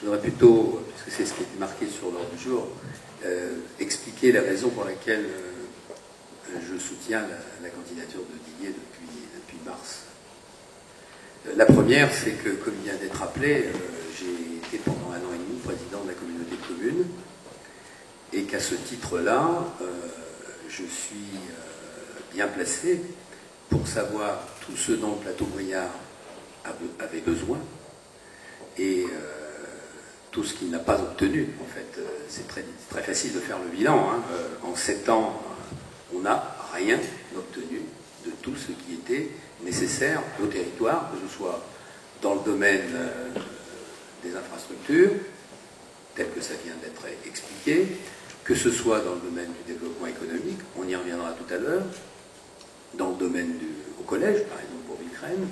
Je voudrais plutôt, puisque c'est ce qui est marqué sur l'ordre du jour, expliquer la raison pour laquelle je soutiens la candidature de Didier depuis mars. La première, c'est que, comme il vient d'être rappelé, j'ai été pendant 1 an et demi président de la communauté de communes, et qu'à ce titre-là, je suis bien placé pour savoir tout ce dont le plateau Briard avait besoin, et tout ce qu'il n'a pas obtenu. En fait, c'est très facile de faire le bilan. Hein. En 7 ans, on n'a rien obtenu de tout ce qui était nécessaire au territoire, que ce soit dans le domaine des infrastructures, tel que ça vient d'être expliqué, que ce soit dans le domaine du développement économique, on y reviendra tout à l'heure, dans le domaine au collège, par exemple pour Villecrène,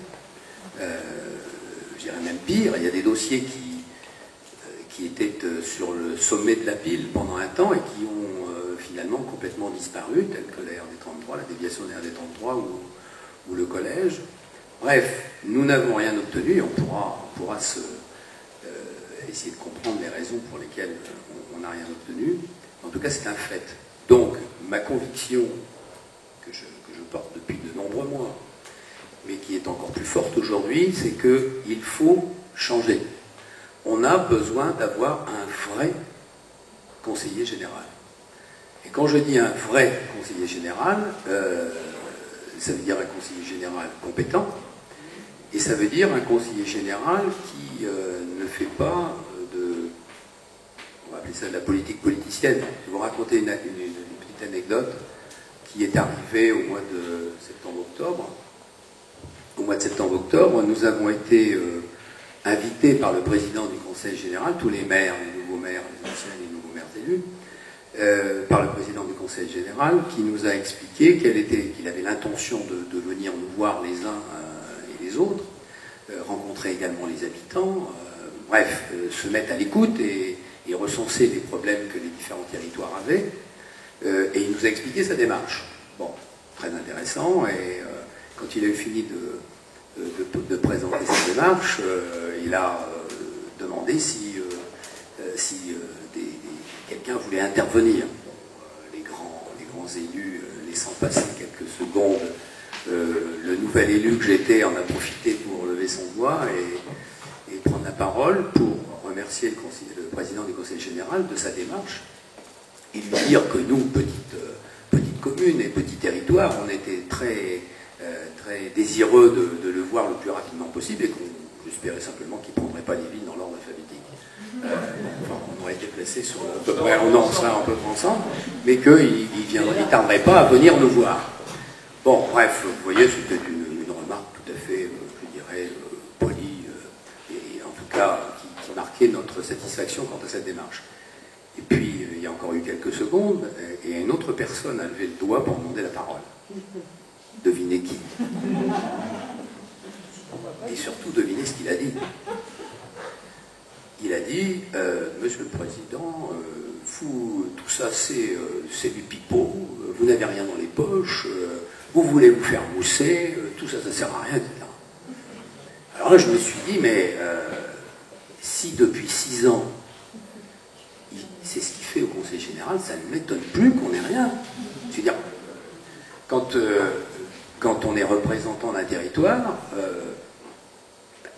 je dirais même pire, il y a des dossiers qui étaient sur le sommet de la pile pendant un temps et qui ont finalement complètement disparu, tels que la RD33, la déviation de la RD33 ou le collège. Bref, nous n'avons rien obtenu et on pourra essayer de comprendre les raisons pour lesquelles on n'a rien obtenu. En tout cas, c'est un fait. Donc, ma conviction, que je porte depuis de nombreux mois, mais qui est encore plus forte aujourd'hui, c'est qu'il faut changer. On a besoin d'avoir un vrai conseiller général. Et quand je dis un vrai conseiller général, ça veut dire un conseiller général compétent, et ça veut dire un conseiller général qui ne fait pas on va appeler ça de la politique politicienne. Je vais vous raconter une petite anecdote qui est arrivée au mois de septembre-octobre. Au mois de septembre-octobre, nous avons été invités par le président du Conseil général, tous les maires, les nouveaux maires, les anciens et les nouveaux maires élus, par le président du Conseil général, qui nous a expliqué qu'il avait l'intention de venir nous voir les uns et les autres, rencontrer également les habitants, bref, se mettre à l'écoute et recenser les problèmes que les différents territoires avaient, et il nous a expliqué sa démarche. Bon, très intéressant, et quand il a eu fini de présenter sa démarche, il a demandé si quelqu'un voulait intervenir. Les grands élus, laissant passer quelques secondes, le nouvel élu que j'étais en a profité pour lever son doigt et prendre la parole pour remercier le président du Conseil général de sa démarche et lui dire que nous, petite commune et petit territoire, on était très désireux de le voir le plus rapidement possible et j'espérais simplement qu'il ne prendrait pas les villes dans l'ordre alphabétique. On aurait été placé sur à peu près, on en serait un peu ensemble, mais qu'il ne tarderait pas à venir nous voir. Bon, bref, vous voyez, c'était une remarque tout à fait, je dirais, polie, et en tout cas qui marquait notre satisfaction quant à cette démarche. Et puis, il y a encore eu quelques secondes, et une autre personne a levé le doigt pour demander la parole. Devinez qui? Et surtout, devinez ce qu'il a dit. Il a dit, Monsieur le Président, tout ça c'est du pipeau, vous n'avez rien dans les poches, vous voulez vous faire mousser, tout ça, ça ne sert à rien, etc. Alors là, je me suis dit, mais si depuis 6 ans, c'est ce qu'il fait au Conseil général, ça ne m'étonne plus qu'on n'ait rien. C'est-à-dire, quand on est représentant d'un territoire,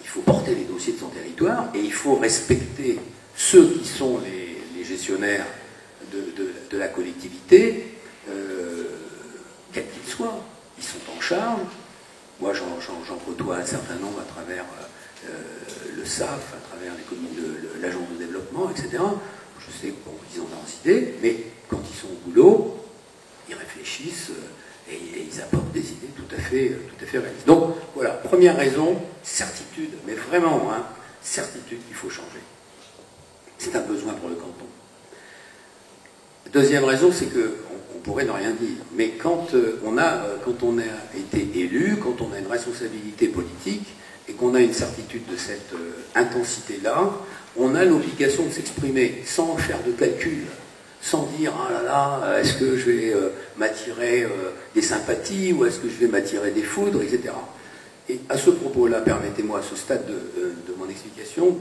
il faut porter les dossiers de son territoire et il faut respecter ceux qui sont les gestionnaires de la collectivité, quels qu'ils soient. Ils sont en charge. Moi, j'en côtoie un certain nombre à travers le SAF, à travers les communes de l'agence de développement, etc. Je sais qu'ils ont leurs idées, mais quand ils sont au boulot, ils réfléchissent et ils apportent des idées tout à fait réalistes. Donc, voilà, première raison, certitude, mais vraiment, hein, certitude qu'il faut changer. C'est un besoin pour le canton. Deuxième raison, c'est qu'on pourrait ne rien dire. Mais quand on a été élu, quand on a une responsabilité politique et qu'on a une certitude de cette intensité-là, on a l'obligation de s'exprimer sans faire de calcul, sans dire « Ah là là, est-ce que je vais m'attirer des sympathies ou est-ce que je vais m'attirer des foudres, etc. » Et à ce propos-là, permettez-moi, à ce stade de mon explication,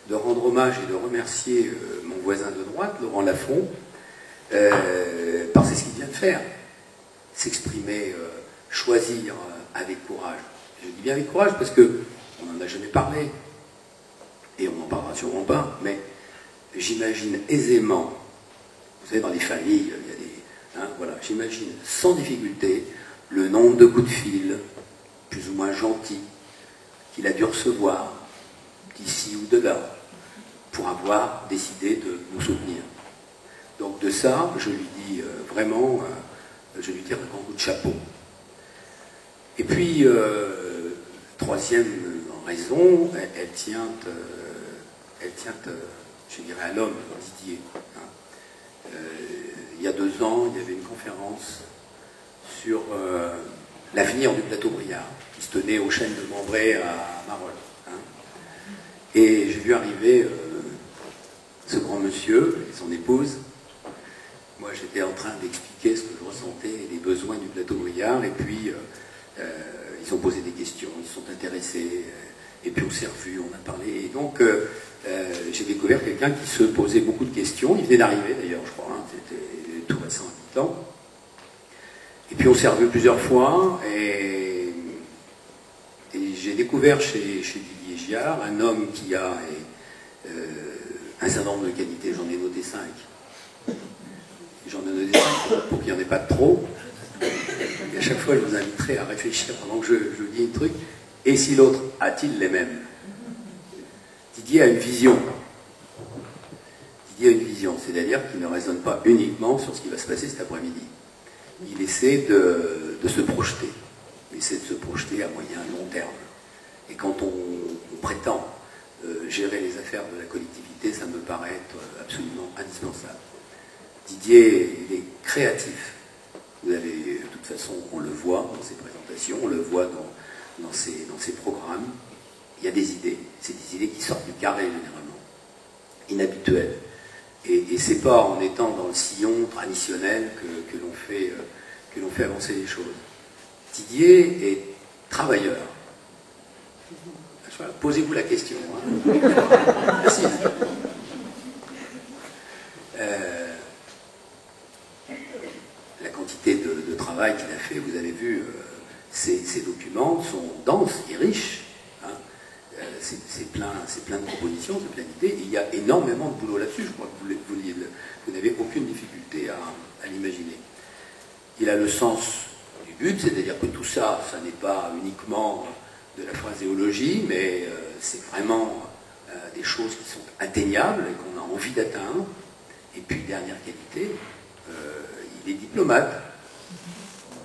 de rendre hommage et de remercier mon voisin de droite, Laurent Lafont, parce que c'est ce qu'il vient de faire. S'exprimer, choisir avec courage. Je dis bien avec courage parce qu'on n'en a jamais parlé, et on n'en parlera sûrement pas, mais j'imagine aisément, vous savez, dans les familles, il y a des... Hein, voilà, j'imagine sans difficulté le nombre de coups de fil, plus ou moins gentils, qu'il a dû recevoir d'ici ou de là, pour avoir décidé de nous soutenir. Donc de ça, je lui dis vraiment, je lui tire un grand coup de chapeau. Et puis, troisième raison, elle tient, je dirais, à l'homme, Didier. Hein. Il y a 2 ans, il y avait une conférence sur l'avenir du plateau Briard, qui se tenait aux chênes de Membray à Marolles. Hein. Et j'ai vu arriver ce grand monsieur et son épouse. Moi, j'étais en train d'expliquer ce que je ressentais et les besoins du plateau Briard, et puis ils ont posé des questions, ils se sont intéressés, et puis on s'est revus, on a parlé, et donc j'ai découvert quelqu'un qui se posait beaucoup de questions. Il venait d'arriver d'ailleurs, je crois, hein, c'était tout récent, habitant. Et puis on s'est revus plusieurs fois, et j'ai découvert chez Didier Giard un homme qui a un certain nombre de qualités, j'en ai noté 5. J'en ai noté 5 pour qu'il n'y en ait pas de trop. Et à chaque fois, je vous inviterai à réfléchir pendant que je dis un truc. Et si l'autre a-t-il les mêmes? Didier a une vision. Didier a une vision, c'est-à-dire qu'il ne raisonne pas uniquement sur ce qui va se passer cet après-midi. Il essaie de se projeter. Il essaie de se projeter à moyen et long terme. Et quand on prétend gérer les affaires de la collectivité, ça me paraît être absolument indispensable. Didier, il est créatif. Vous avez, de toute façon, on le voit dans ses présentations, on le voit dans ses programmes. Il y a des idées. C'est des idées qui sortent du carré, généralement. Inhabituelles. Et c'est pas en étant dans le sillon traditionnel que l'on fait avancer les choses. Didier est travailleur. Voilà, posez-vous la question. Hein. Merci. La quantité de travail qu'il a fait, vous avez vu, ces documents sont denses et riches. Hein. C'est plein de propositions, c'est plein d'idées. Il y a énormément de boulot là-dessus. Je crois que vous n'avez aucune difficulté à l'imaginer. Il a le sens du but, c'est-à-dire que tout ça, ça n'est pas uniquement de la phraséologie, mais c'est vraiment des choses qui sont atteignables et qu'on a envie d'atteindre. Et puis, dernière qualité, il est diplomate.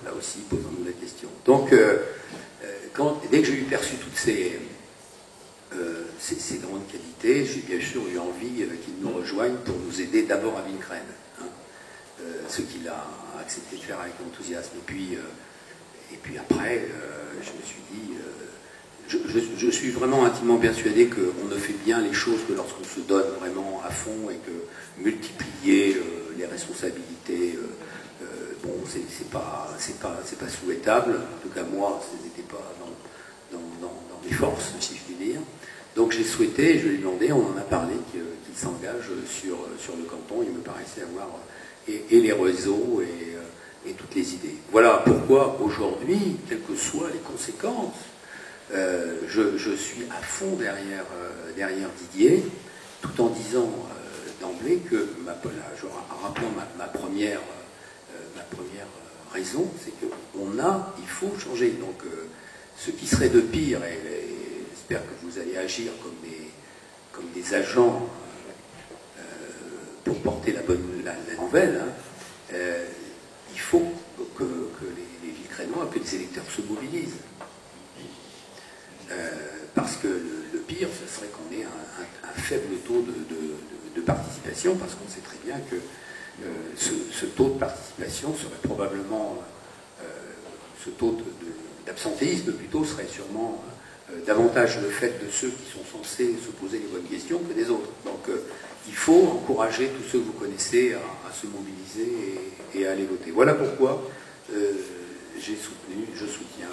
Là aussi, posons-nous la question. Donc, dès que j'ai eu perçu toutes ces grandes qualités, j'ai bien sûr eu envie qu'il nous rejoigne pour nous aider d'abord à Villecreine, hein, ce qu'il a accepté de faire avec enthousiasme. Et puis après, je me suis dit... Je suis vraiment intimement persuadé qu'on ne fait bien les choses que lorsqu'on se donne vraiment à fond, et que multiplier les responsabilités, bon, c'est pas souhaitable. En tout cas, moi, ce n'était pas dans mes forces, si je puis dire. Donc j'ai souhaité, je lui ai demandé, on en a parlé, qu'il s'engage sur le canton. Il me paraissait avoir et les réseaux et toutes les idées. Voilà pourquoi aujourd'hui, quelles que soient les conséquences, je suis à fond derrière Didier, tout en disant d'emblée que, en rappelant ma première raison, c'est qu'il faut changer. Donc, ce qui serait de pire, et j'espère que vous allez agir comme des agents pour porter la nouvelle, hein, il faut que les Villecrénois, que les électeurs se mobilisent. Parce que le pire, ce serait qu'on ait un faible taux de participation, parce qu'on sait très bien que ce taux de participation serait probablement, ce taux d'absentéisme plutôt serait sûrement davantage le fait de ceux qui sont censés se poser les bonnes questions que des autres. Donc il faut encourager tous ceux que vous connaissez à se mobiliser et à aller voter. Voilà pourquoi je soutiens